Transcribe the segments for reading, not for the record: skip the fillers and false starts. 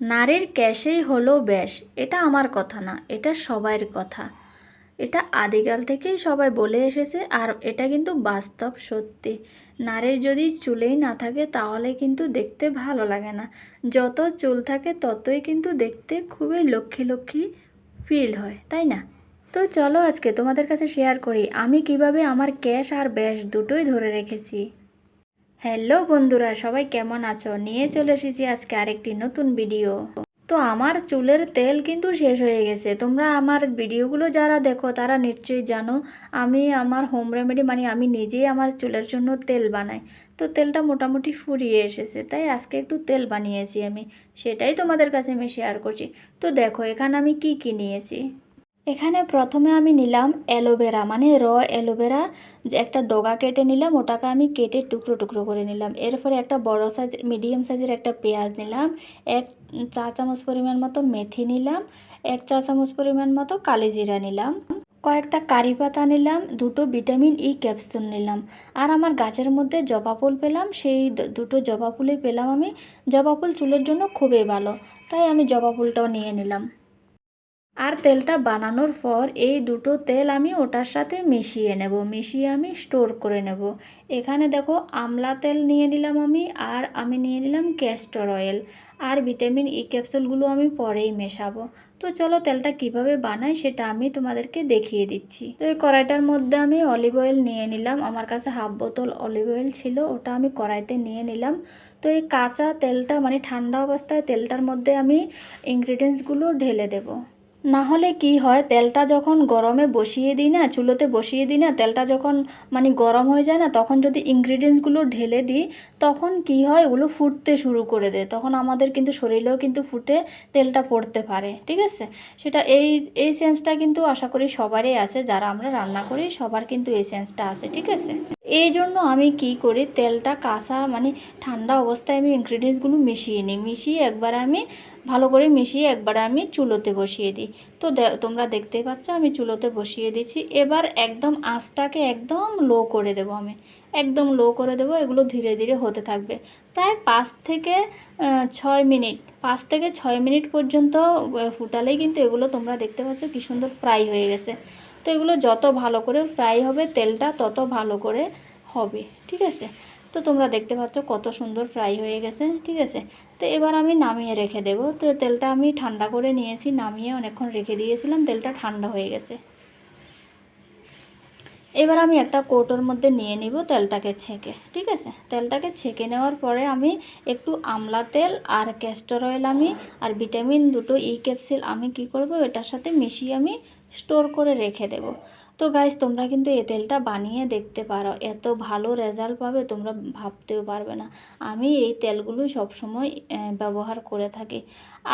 নারীর ক্যাশেই হলো ব্যাস, এটা আমার কথা না, এটা সবাইয়ের কথা। এটা আদিকাল থেকেই সবাই বলে এসেছে, আর এটা কিন্তু বাস্তব সত্যি। নারীর যদি চুলেই না থাকে তাহলে কিন্তু দেখতে ভালো লাগে না। যত চুল থাকে ততই কিন্তু দেখতে খুবই লক্ষ্মী লক্ষ্মী ফিল হয়, তাই না? তো চলো আজকে তোমাদের কাছে শেয়ার করি আমি কিভাবে আমার ক্যাশ আর ব্যাস দুটোই ধরে রেখেছি। হ্যালো বন্ধুরা, সবাই কেমন আছো? নিয়ে চলে এসেছি আজকে আরেকটি নতুন ভিডিও। তো আমার চুলের তেল কিন্তু শেষ হয়ে গেছে। তোমরা আমার ভিডিওগুলো যারা দেখো তারা নিশ্চয়ই জানো আমি আমার হোম রেমেডি মানে আমি নিজেই আমার চুলের জন্য তেল বানাই। তো তেলটা মোটামুটি ফুরিয়ে এসেছে, তাই আজকে একটু তেল বানিয়েছি আমি, সেটাই তোমাদের কাছে আমি শেয়ার করছি। তো দেখো এখানে আমি কি কি নিয়েছি। এখানে প্রথমে আমি নিলাম অ্যালোভেরা, মানে অ্যালোভেরা, যে একটা ডগা কেটে নিলাম, ওটাকে আমি কেটে টুকরো টুকরো করে নিলাম। এরপরে একটা বড় সাইজ মিডিয়াম সাইজের একটা পেঁয়াজ নিলাম, 1 চা চামচ পরিমাণ মতো মেথি নিলাম, 1 চা চামচ পরিমাণ মতো কালিজিরা নিলাম, কয়েকটা কারি পাতা নিলাম, 2টো ভিটামিন ই ক্যাপসুল নিলাম। আর আমার গাছের মধ্যে জবা ফুল পেলাম, সেই 2টো জবা ফুলই পেলাম আমি। জবা ফুল চুলের জন্য খুবই ভালো, তাই আমি জবা ফুলটাও নিয়ে নিলাম। আর তেলটা বানানোর পর এই দুটো তেল আমি ওটার সাথে মিশিয়ে নেব, মিশিয়ে আমি স্টোর করে নেব। এখানে দেখো আমলা তেল নিয়ে নিলাম আমি, আর আমি নিয়ে নিলাম ক্যাস্টর অয়েল, আর ভিটামিন ই ক্যাপসুলগুলো আমি পরেই মেশাবো। তো চলো তেলটা কিভাবে বানাই সেটা আমি তোমাদেরকে দেখিয়ে দিচ্ছি। তো এই কড়াইটার মধ্যে আমি অলিভ অয়েল নিয়ে নিলাম, আমার কাছে হাফ বোতল অলিভ অয়েল ছিল, ওটা আমি কড়াইতে নিয়ে নিলাম। তো এই কাঁচা তেলটা মানে ঠান্ডা অবস্থায় তেলটার মধ্যে আমি ইনগ্রিডিয়েন্টসগুলো ঢেলে দেবো। না হলে কি হয়, তেলটা যখন গরমে বসিয়ে দিই না, চুলোতে বসিয়ে দিই না, তেলটা যখন মানে গরম হয়ে যায় না, তখন যদি ইনগ্রিডিয়েন্টসগুলো ঢেলে দিই তখন কি হয়, ওগুলো ফুটতে শুরু করে দেয়, তখন আমাদের কিন্তু শরীরেও কিন্তু ফুটে তেলটা পড়তে পারে, ঠিক আছে? সেটা এই এই সেন্সটা কিন্তু আশা করি সবারই আছে, যারা আমরা রান্না করি সবার কিন্তু এই সেন্সটা আছে, ঠিক আছে? এই জন্য আমি কি করি, তেলটা কাঁচা মানে ঠান্ডা অবস্থায় আমি ইনগ্রিডিয়েন্টসগুলো মিশিয়ে নিই, মিশিয়ে একবার আমি ভালো করে মিশিয়ে একবার আমি চুলোতে বসিয়ে দিই। তো তোমরা দেখতেই পাচ্ছ আমি চুলোতে বসিয়ে দিচ্ছি। এবার একদম আঁচটাকে একদম লো করে দেবো, আমি একদম লো করে দেবো, এগুলো ধীরে ধীরে হতে থাকবে। প্রায় 5 থেকে 6 মিনিট, 5 থেকে 6 মিনিট পর্যন্ত ফুটালেই কিন্তু এগুলো তোমরা দেখতে পাচ্ছ কি সুন্দর ফ্রাই হয়ে গেছে। তো এগুলো যত ভালো করে ফ্রাই হবে তেলটা তত ভালো করে হবে, ঠিক আছে? তো তোমরা দেখতে পাচ্ছ কত সুন্দর ফ্রাই হয়ে গেছে, ঠিক আছে? তো এবার আমি নামিয়ে রেখে দেব। তো তেলটা আমি ঠান্ডা করে নিয়েছি, নামিয়ে অনেকক্ষণ রেখে দিয়েছিলাম, তেলটা ঠান্ডা হয়ে গেছে। এবার আমি একটা কৌটোর মধ্যে নিয়ে নিব তেলটাকে ছেঁকে, ঠিক আছে? তেলটাকে ছেঁকে নেওয়ার পরে আমি একটু আমলা তেল আর ক্যাস্টর অয়েল আমি আর ভিটামিন 2টো ই ক্যাপসুল আমি কি করব, এটার সাথে মিশিয়ে আমি স্টোর করে রেখে দেব। তো গাইস তোমরা কিন্তু এই তেলটা বানিয়ে দেখতে পারো, এত ভালো রেজাল্ট পাবে তোমরা ভাবতেও পারবে না। আমি এই তেলগুলোই সবসময় ব্যবহার করে থাকি।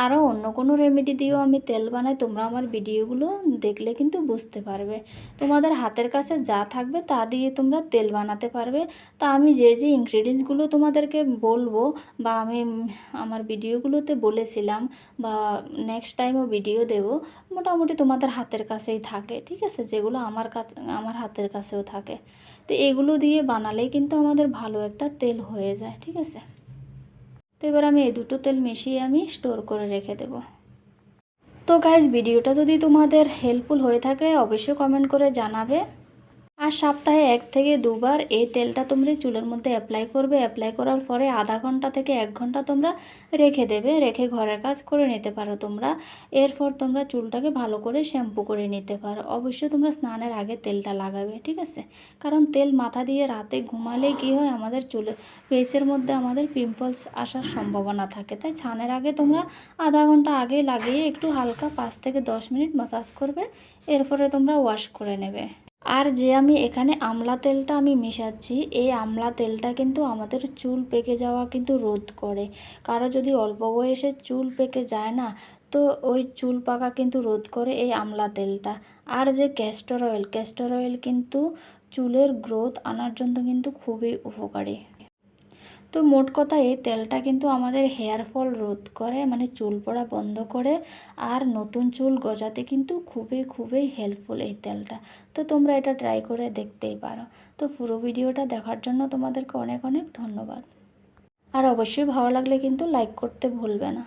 আরও অন্য কোনো রেমেডি দিয়েও আমি তেল বানাই, তোমরা আমার ভিডিওগুলো দেখলে কিন্তু বুঝতে পারবে। তোমাদের হাতের কাছে যা থাকবে তা দিয়ে তোমরা তেল বানাতে পারবে। তা আমি যে যে ইনগ্রিডিয়েন্টসগুলো তোমাদেরকে বলবো বা আমি আমার ভিডিওগুলোতে বলেছিলাম বা নেক্সট টাইমও ভিডিও দেব, মোটামুটি তোমাদের হাতের কাছেই থাকে, ঠিক আছে? যেগুলো আমার হাতের কাছেও থাকে। তো এগুলো দিয়ে বানালেই কিন্তু আমাদের ভালো একটা তেল হয়ে যায়, ঠিক আছে? তো এবার আমি এই দুটো তেল মিশিয়ে আমি স্টোর করে রেখে দেবো। তো গাইজ ভিডিওটা যদি তোমাদের হেল্পফুল হয়ে থাকে অবশ্যই কমেন্ট করে জানাবে। আর সপ্তাহে 1 থেকে 2 বার এই তেলটা তোমরা চুলের মধ্যে অ্যাপ্লাই করবে। অ্যাপ্লাই করার পরে আধা ঘন্টা থেকে 1 ঘন্টা তোমরা রেখে দেবে, রেখে ঘরের কাজ করে নিতে পারো তোমরা। এরপর তোমরা চুলটাকে ভালো করে শ্যাম্পু করে নিতে পারো। অবশ্যই তোমরা স্নানের আগে তেলটা লাগাবে, ঠিক আছে? কারণ তেল মাথা দিয়ে রাতে ঘুমালে কী হয়, আমাদের চুলে ফেসের মধ্যে আমাদের পিম্পলস আসার সম্ভাবনা থাকে। তাই স্নানের আগে তোমরা আধা ঘন্টা আগে লাগিয়ে একটু হালকা 5 থেকে 10 মিনিট ম্যাসাজ করবে, এরপরে তোমরা ওয়াশ করে নেবে। আর যে আমি এখানে আমলা তেলটা আমি মেশাচ্ছি, এই আমলা তেলটা কিন্তু আমাদের চুল পেকে যাওয়া কিন্তু রোধ করে। কারো যদি অল্প বয়সে চুল পেকে যায় না, তো ওই চুল পাকা কিন্তু রোধ করে এই আমলা তেলটা। আর যে ক্যাস্টর অয়েল কিন্তু চুলের গ্রোথ আনার জন্য কিন্তু খুবই উপকারী। তো মোট কথা এই তেলটা কিন্তু আমাদের হেয়ার ফল রোধ করে, মানে চুল পড়া বন্ধ করে, আর নতুন চুল গজাতে কিন্তু খুবই খুবই হেল্পফুল এই তেলটা। তো তোমরা এটা ট্রাই করে দেখতেই পারো। তো পুরো ভিডিওটা দেখার জন্য তোমাদেরকে অনেক অনেক ধন্যবাদ। আর অবশ্যই ভালো লাগলে কিন্তু লাইক করতে ভুলবে না।